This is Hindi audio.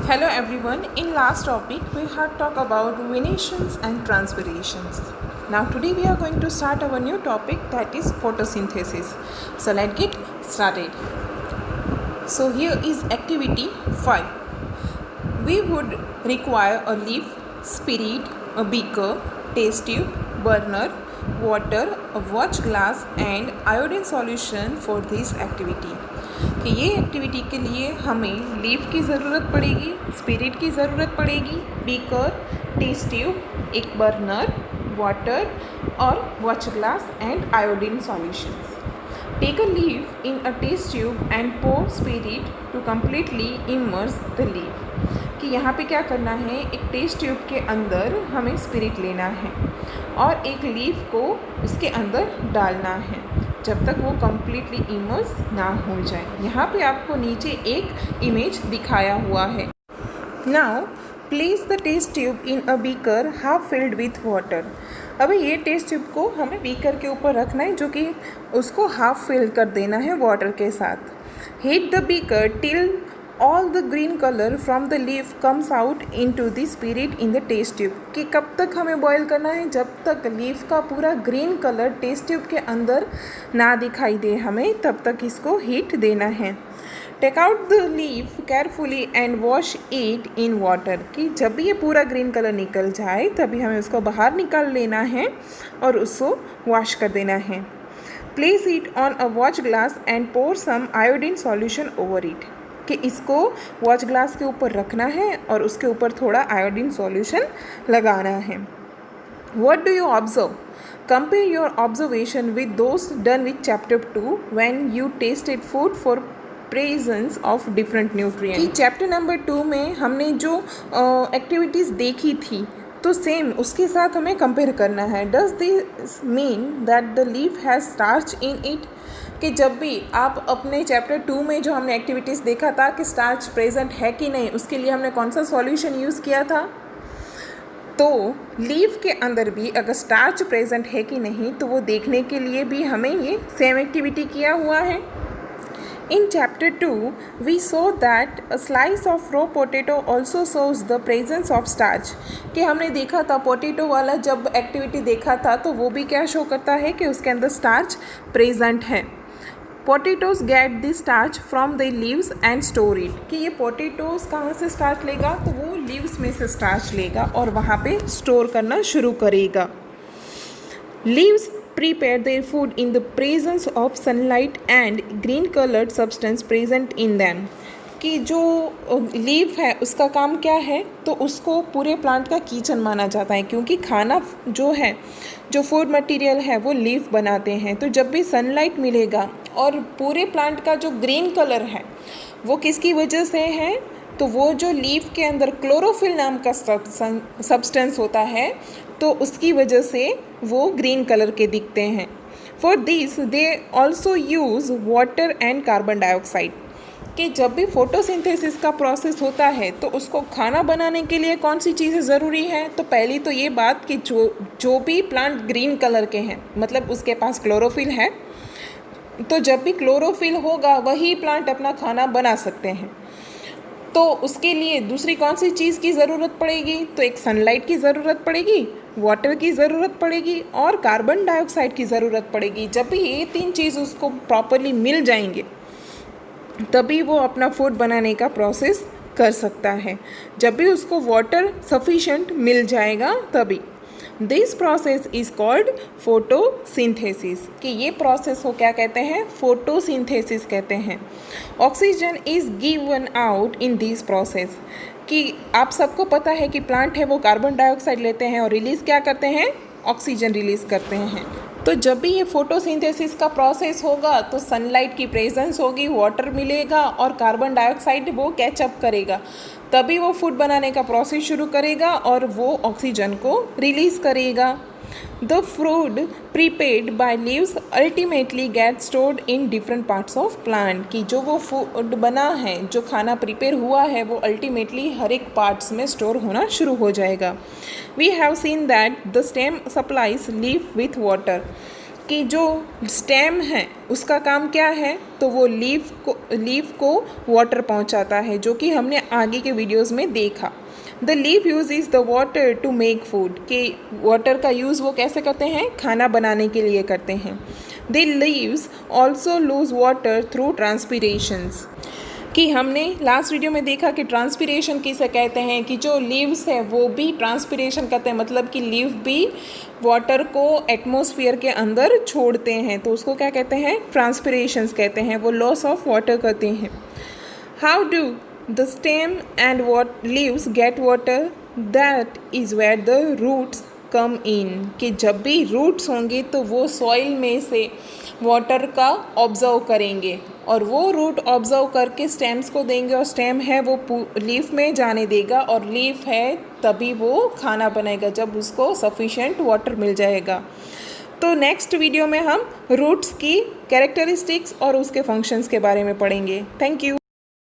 Hello everyone. In last topic we had talked about venetions and transpirations. Now today we are going to start our new topic, that is photosynthesis. So let's get started. So here is activity 5. We would require a leaf, spirit, a beaker, test tube, burner, water, a watch glass and iodine solution for this activity. कि ये एक्टिविटी के लिए हमें लीफ की ज़रूरत पड़ेगी, स्पिरिट की ज़रूरत पड़ेगी, बीकर, टेस्ट ट्यूब, एक बर्नर, वाटर और watch glass and iodine solutions. Take a leaf in a test tube and pour spirit to completely immerse the leaf. कि यहाँ पे क्या करना है, एक टेस्ट ट्यूब के अंदर हमें स्पिरिट लेना है और एक लीफ को उसके अंदर डालना है जब तक वो कम्प्लीटली इमर्स ना हो जाए. यहाँ पे आपको नीचे एक इमेज दिखाया हुआ है. Now place the test tube in a beaker half filled with water. अब ये टेस्ट ट्यूब को हमें बीकर के ऊपर रखना है जो कि उसको हाफ फिल कर देना है वाटर के साथ. Heat the beaker till all the green colour from the leaf comes out into the spirit in the test tube. कि कब तक हमें बॉयल करना है, जब तक लीफ का पूरा ग्रीन कलर टेस्ट ट्यूब के अंदर ना दिखाई दे हमें, तब तक इसको हीट देना है. Take out the leaf carefully and wash it in water. कि जब भी ये पूरा ग्रीन कलर निकल जाए तभी हमें उसको बाहर निकाल लेना है और उसको वॉश कर देना है. Place it on a watch glass and pour some iodine solution over it. कि इसको वॉच ग्लास के ऊपर रखना है और उसके ऊपर थोड़ा आयोडीन सॉल्यूशन लगाना है. What do you observe? Compare your observation with those done with chapter 2 when you tasted food for presence of different nutrients. कि चैप्टर नंबर 2 में हमने जो एक्टिविटीज़ देखी थी तो सेम उसके साथ हमें कंपेयर करना है. Does this mean that the leaf has starch in it. कि जब भी आप अपने चैप्टर 2 में जो हमने एक्टिविटीज़ देखा था कि स्टार्च प्रेजेंट है कि नहीं, उसके लिए हमने कौन सा सॉल्यूशन यूज़ किया था. तो लीफ के अंदर भी अगर स्टार्च प्रेजेंट है कि नहीं तो वो देखने के लिए भी हमें ये सेम एक्टिविटी किया हुआ है. In chapter 2, we saw that a slice of raw potato also shows the presence of starch. कि हमने देखा था पोटैटो वाला जब एक्टिविटी देखा था तो वो भी क्या शो करता है कि उसके अंदर स्टार्च प्रेजेंट है. Potatoes get the starch from the leaves and store it. कि ये पोटैटोज कहाँ से स्टार्च लेगा, तो वो लीव्स में से स्टार्च लेगा और वहाँ पे स्टोर करना शुरू करेगा. Leaves prepare their food in the presence of sunlight and green colored substance present in them. कि जो लीफ है उसका काम क्या है, तो उसको पूरे प्लांट का किचन माना जाता है क्योंकि खाना जो है, जो फूड मटेरियल है वो लीफ बनाते हैं. तो जब भी सनलाइट मिलेगा और पूरे प्लांट का जो ग्रीन कलर है वो किसकी वजह से है, तो वो जो लीफ के अंदर क्लोरोफिल नाम का सब्सटेंस होता है तो उसकी वजह से वो ग्रीन कलर के दिखते हैं. For this they also use water and carbon dioxide. कि जब भी फोटोसिंथेसिस का प्रोसेस होता है तो उसको खाना बनाने के लिए कौन सी चीज़ें ज़रूरी है, तो पहली तो ये बात कि जो भी प्लांट ग्रीन कलर के हैं मतलब उसके पास क्लोरोफिल है. तो जब भी क्लोरोफिल होगा वही प्लांट अपना खाना बना सकते हैं. तो उसके लिए दूसरी कौन सी चीज़ की ज़रूरत पड़ेगी, तो एक सनलाइट की ज़रूरत पड़ेगी, वाटर की ज़रूरत पड़ेगी और कार्बन डाइऑक्साइड की ज़रूरत पड़ेगी. जब भी ये 3 चीज़ उसको प्रॉपरली मिल जाएंगे तभी वो अपना फूड बनाने का प्रोसेस कर सकता है. जब भी उसको वाटर सफिशेंट मिल जाएगा तभी. This process is called photosynthesis. कि ये प्रोसेस को क्या कहते हैं, फोटोसिंथेसिस कहते हैं. Oxygen is given out in this process. कि आप सबको पता है कि प्लांट है वो कार्बन डाइऑक्साइड लेते हैं और रिलीज़ क्या करते हैं, ऑक्सीजन रिलीज़ करते हैं. तो जब भी ये फोटोसिंथेसिस का प्रोसेस होगा तो सनलाइट की प्रेजेंस होगी, वाटर मिलेगा और कार्बन डाइऑक्साइड वो कैचअप करेगा, तभी वो फूड बनाने का प्रोसेस शुरू करेगा और वो ऑक्सीजन को रिलीज़ करेगा. The food prepaid by leaves ultimately get stored in different parts of plant. की जो वो फूड बना है, जो खाना प्रिपेयर हुआ है वो अल्टीमेटली हर एक पार्ट्स में स्टोर होना शुरू हो जाएगा. We have seen that the stem supplies leaf with water. कि जो स्टेम है उसका काम क्या है, तो वो लीफ को वाटर पहुंचाता है, जो कि हमने आगे के वीडियोस में देखा। The leaf use is the water to make food, कि वाटर का यूज़ वो कैसे करते हैं, खाना बनाने के लिए करते हैं। The leaves also lose water through transpirations, कि हमने लास्ट वीडियो में देखा कि ट्रांसपीरेशन किसे कहते हैं, कि जो लीव्स है वो भी ट्रांसपीरेशन करते हैं, मतलब कि लीव भी वाटर को एटमॉस्फेयर के अंदर छोड़ते हैं, तो उसको क्या कहते हैं, ट्रांसपीरेशंस कहते हैं, वो लॉस ऑफ वाटर करते हैं। How do the stem and leaves get water, that is where the roots come in, कि जब भी रूट्स होंगे तो वो सॉइल में से वाटर का ऑब्जर्व करेंगे और वो रूट ऑब्जर्व करके स्टेम्स को देंगे, और स्टेम है वो लीफ में जाने देगा, और लीफ है तभी वो खाना बनाएगा जब उसको सफिशेंट वाटर मिल जाएगा। तो नेक्स्ट वीडियो में हम रूट्स की कैरेक्टरिस्टिक्स और उसके फंक्शंस के बारे में पढ़ेंगे। Thank you.